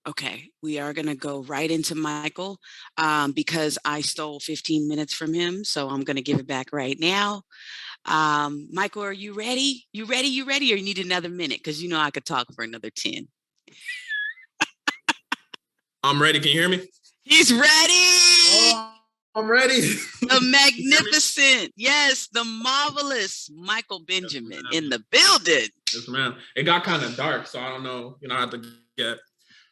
Okay, we are going to go right into Michael because I stole 15 minutes from him. So I'm going to give it back right now. Michael, are you ready? You ready? You ready? Or you need another minute? Because you know I could talk for another 10. I'm ready. Can you hear me? He's ready. Oh, I'm ready. The magnificent, yes, the marvelous Michael Benjamin in the building. Yes, ma'am. It got kind of dark, so I don't know. I have to get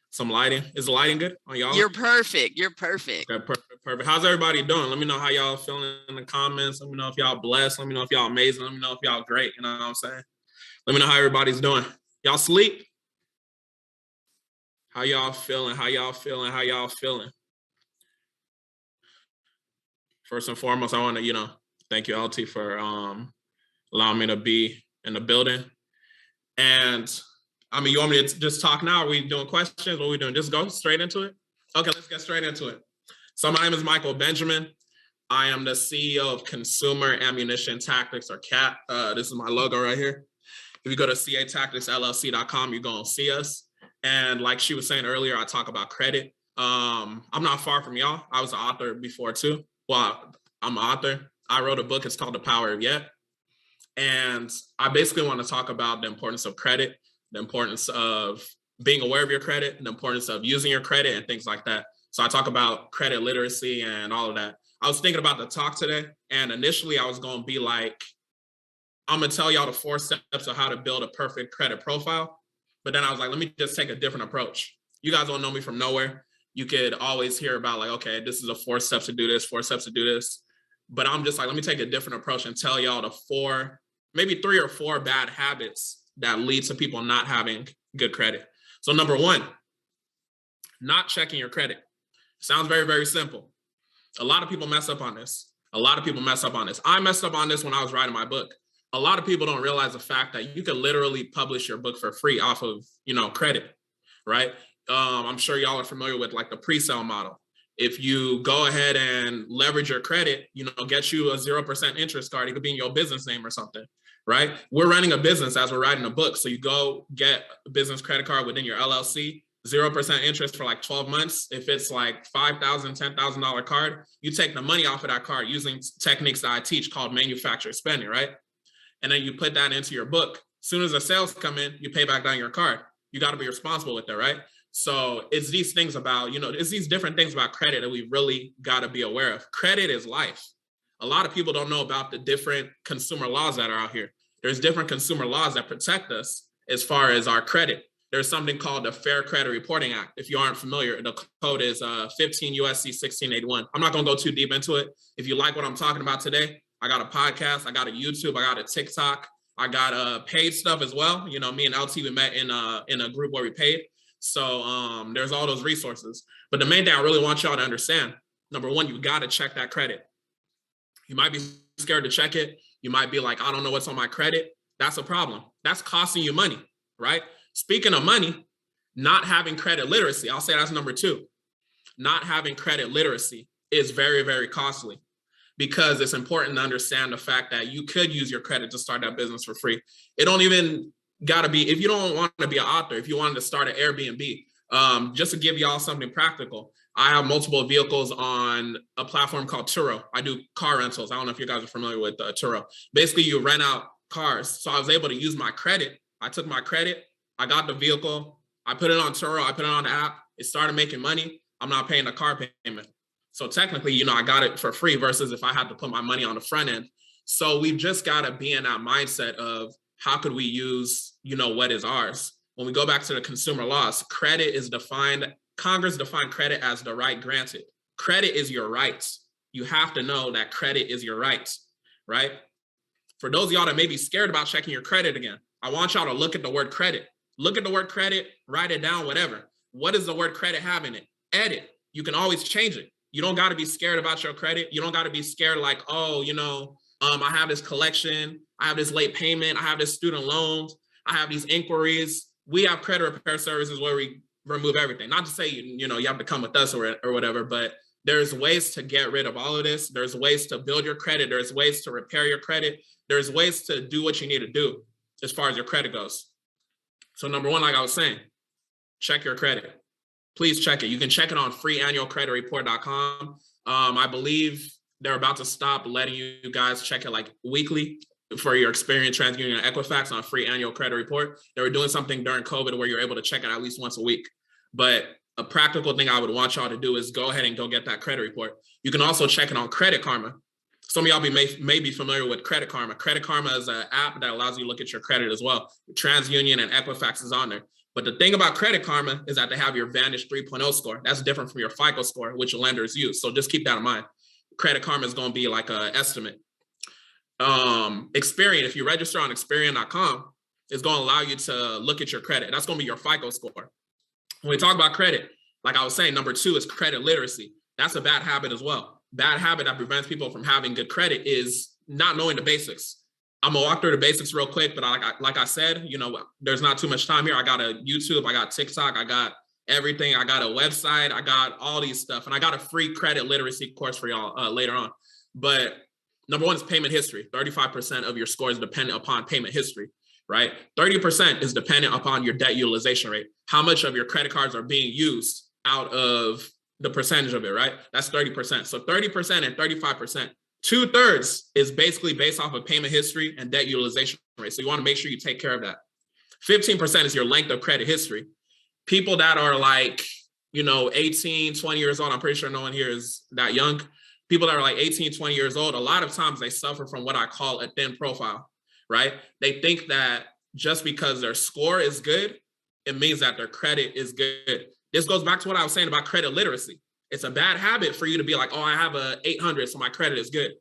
some lighting. Is the lighting good on y'all? You're perfect. You're perfect. Okay, perfect. How's everybody doing? Let me know how y'all feeling in the comments. Let me know if y'all blessed. Let me know if y'all amazing. Let me know if y'all great. You know what I'm saying? Let me know how everybody's doing. Y'all sleep? How y'all feeling? How y'all feeling? How y'all feeling? First and foremost, I want to, thank you, LT, for allowing me to be in the building. And you want me to just talk now? Are we doing questions? What are we doing? Just go straight into it? Okay, let's get straight into it. So my name is Michael Benjamin. I am the CEO of Consumer Ammunition Tactics, or CAT. This is my logo right here. If you go to catacticsllc.com, you're going to see us. And like she was saying earlier, I talk about credit. I'm not far from y'all. I was an author before too. Well, I'm an author. I wrote a book. It's called The Power of Yet. And I basically want to talk about the importance of credit, the importance of being aware of your credit, the importance of using your credit and things like that. So I talk about credit literacy and all of that. I was thinking about the talk today, and initially I was going to be like, I'm going to tell y'all the 4 steps of how to build a perfect credit profile. But then I was like, let me just take a different approach. You guys don't know me from nowhere. You could always hear about like, okay, this is a 4 steps to do this, 4 steps to do this. But I'm just like, let me take a different approach and tell y'all the 4, maybe 3 or 4 bad habits that lead to people not having good credit. So number 1, not checking your credit. Sounds very, very simple. A lot of people mess up on this. I messed up on this when I was writing my book. A lot of people don't realize the fact that you could literally publish your book for free off of, credit, right? I'm sure y'all are familiar with like the pre-sale model. If you go ahead and leverage your credit, get you a 0% interest card. It could be in your business name or something, right? We're running a business as we're writing a book. So you go get a business credit card within your LLC, 0% interest for like 12 months. If it's like $5,000, $10,000 card, you take the money off of that card using techniques that I teach called manufactured spending, right? And then you put that into your book. As soon as the sales come in, you pay back down your card. You got to be responsible with that, right? So it's these things about, it's these different things about credit that we really got to be aware of. Credit is life. A lot of people don't know about the different consumer laws that are out here. There's different consumer laws that protect us as far as our credit. There's something called the Fair Credit Reporting Act. If you aren't familiar, the code is 15 USC 1681. I'm not going to go too deep into it. If you like what I'm talking about today, I got a podcast, I got a YouTube, I got a TikTok, I got paid stuff as well. Me and LT, we met in a group where we paid. So there's all those resources. But the main thing I really want y'all to understand, number 1, you got to check that credit. You might be scared to check it. You might be like, I don't know what's on my credit. That's a problem. That's costing you money, right? Speaking of money, not having credit literacy, I'll say that's number 2. Not having credit literacy is very, very costly, because it's important to understand the fact that you could use your credit to start that business for free. It don't even got to be, if you don't want to be an author, if you wanted to start an Airbnb, just to give y'all something practical, I have multiple vehicles on a platform called Turo. I do car rentals. I don't know if you guys are familiar with Turo. Basically, you rent out cars. So I was able to use my credit. I took my credit, I got the vehicle, I put it on Turo, I put it on the app, it started making money. I'm not paying the car payment. So technically, I got it for free versus if I had to put my money on the front end. So we've just got to be in that mindset of how could we use, what is ours? When we go back to the consumer laws, credit is defined, Congress defined credit as the right granted. Credit is your rights. You have to know that credit is your rights, right? For those of y'all that may be scared about checking your credit again, I want y'all to look at the word credit. Look at the word credit, write it down, whatever. What does the word credit have in it? Edit. You can always change it. You don't got to be scared about your credit. You don't got to be scared like, I have this collection, I have this late payment, I have this student loans, I have these inquiries. We have credit repair services where we remove everything. Not to say, you have to come with us or whatever, but there's ways to get rid of all of this. There's ways to build your credit. There's ways to repair your credit. There's ways to do what you need to do as far as your credit goes. So number 1, like I was saying, check your credit. please check it. You can check it on freeannualcreditreport.com. I believe they're about to stop letting you guys check it like weekly for your Experian, TransUnion, and Equifax on a free annual credit report. They were doing something during COVID where you're able to check it at least once a week. But a practical thing I would want y'all to do is go ahead and go get that credit report. You can also check it on Credit Karma. Some of y'all may be familiar with Credit Karma. Credit Karma is an app that allows you to look at your credit as well. TransUnion and Equifax is on there. But the thing about Credit Karma is that they have your Vantage 3.0 score. That's different from your FICO score, which lenders use. So just keep that in mind. Credit Karma is going to be like an estimate. Experian, if you register on Experian.com, it's going to allow you to look at your credit. That's going to be your FICO score. When we talk about credit, like I was saying, number 2 is credit literacy. That's a bad habit as well. Bad habit that prevents people from having good credit is not knowing the basics. I'm gonna walk through the basics real quick, but like I said, you know, there's not too much time here. I got a YouTube, I got TikTok, I got everything. I got a website, I got all these stuff, and I got a free credit literacy course for y'all later on. But number 1 is payment history. 35% of your score is dependent upon payment history, right? 30% is dependent upon your debt utilization rate. How much of your credit cards are being used out of the percentage of it, right? That's 30%. So 30% and 35%. 2/3 is basically based off of payment history and debt utilization rate. So you want to make sure you take care of that. 15% is your length of credit history. People that are like, you know, 18, 20 years old, I'm pretty sure no one here is that young. People that are like 18, 20 years old, a lot of times they suffer from what I call a thin profile, right? They think that just because their score is good, it means that their credit is good. This goes back to what I was saying about credit literacy. It's a bad habit for you to be like, oh, I have a 800, so my credit is good.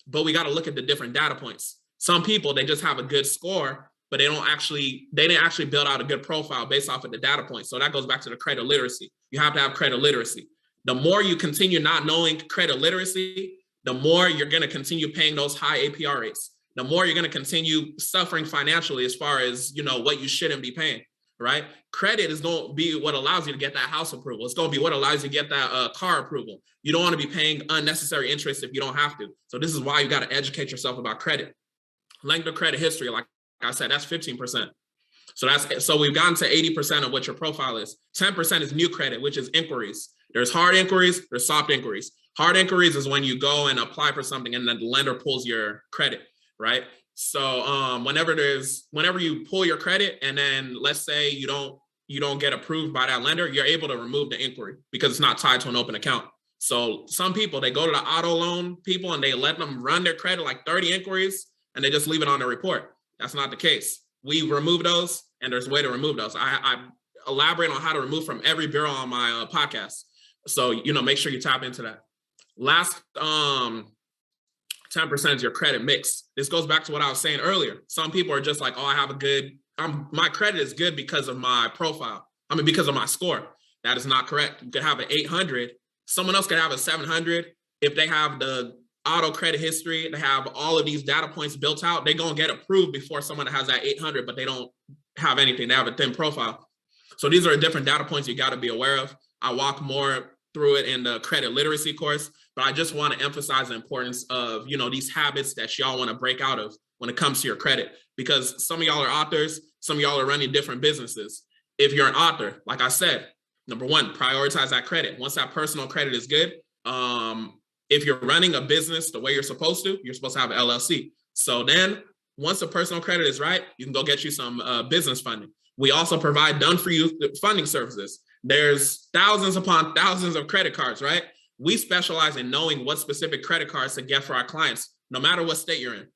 But we got to look at the different data points. Some people, they just have a good score, but they didn't actually build out a good profile based off of the data points. So that goes back to the credit literacy. You have to have credit literacy. The more you continue not knowing credit literacy, the more you're going to continue paying those high APR rates. The more you're going to continue suffering financially as far as, you know, what you shouldn't be paying. Right? Credit is going to be what allows you to get that house approval. It's going to be what allows you to get that car approval. You don't want to be paying unnecessary interest if you don't have to. So this is why you got to educate yourself about credit. Length of credit history, like I said, that's 15%. So we've gotten to 80% of what your profile is. 10% is new credit, which is inquiries. There's hard inquiries, there's soft inquiries. Hard inquiries is when you go and apply for something and then the lender pulls your credit, right? So whenever you pull your credit and then let's say you don't get approved by that lender, you're able to remove the inquiry because it's not tied to an open account. So some people, they go to the auto loan people and they let them run their credit like 30 inquiries and they just leave it on their report. That's not the case. We remove those and there's a way to remove those. I elaborate on how to remove from every bureau on my podcast. So, you know, make sure you tap into that. Last 10% is your credit mix. This goes back to what I was saying earlier. Some people are just like, oh, my credit is good because of my profile. Because of my score. That is not correct. You could have an 800. Someone else could have a 700. If they have the auto credit history, they have all of these data points built out, they're going to get approved before someone that has that 800, but they don't have anything. They have a thin profile. So these are different data points you got to be aware of. I walk more through it in the credit literacy course, but I just want to emphasize the importance of, you know, these habits that y'all want to break out of when it comes to your credit, because some of y'all are authors, some of y'all are running different businesses. If you're an author, like I said, number 1, prioritize that credit. Once that personal credit is good, if you're running a business the way you're supposed to have an LLC. So then once the personal credit is right, you can go get you some business funding. We also provide done for you funding services. There's thousands upon thousands of credit cards, right? We specialize in knowing what specific credit cards to get for our clients, no matter what state you're in.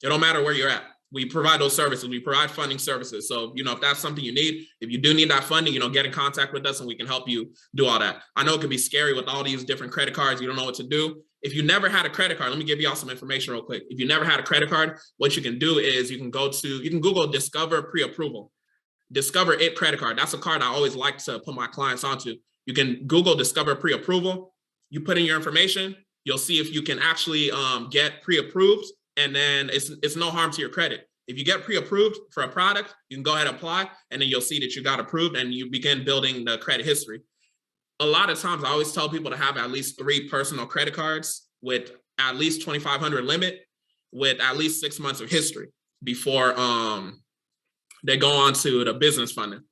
It don't matter where you're at. We provide those services. We provide funding services. So, you know, if that's something you need, if you do need that funding, you know, get in contact with us and we can help you do all that. I know it could be scary with all these different credit cards. You don't know what to do. If you never had a credit card, let me give y'all some information real quick. If you never had a credit card, what you can do is you can Google Discover Pre-Approval. Discover It credit card. That's a card I always like to put my clients onto. You can Google Discover Pre-Approval. You put in your information. You'll see if you can actually get pre-approved, and then it's no harm to your credit. If you get pre-approved for a product, you can go ahead and apply, and then you'll see that you got approved and you begin building the credit history. A lot of times I always tell people to have at least 3 personal credit cards with at least 2,500 limit with at least 6 months of history before they go on to the business funding.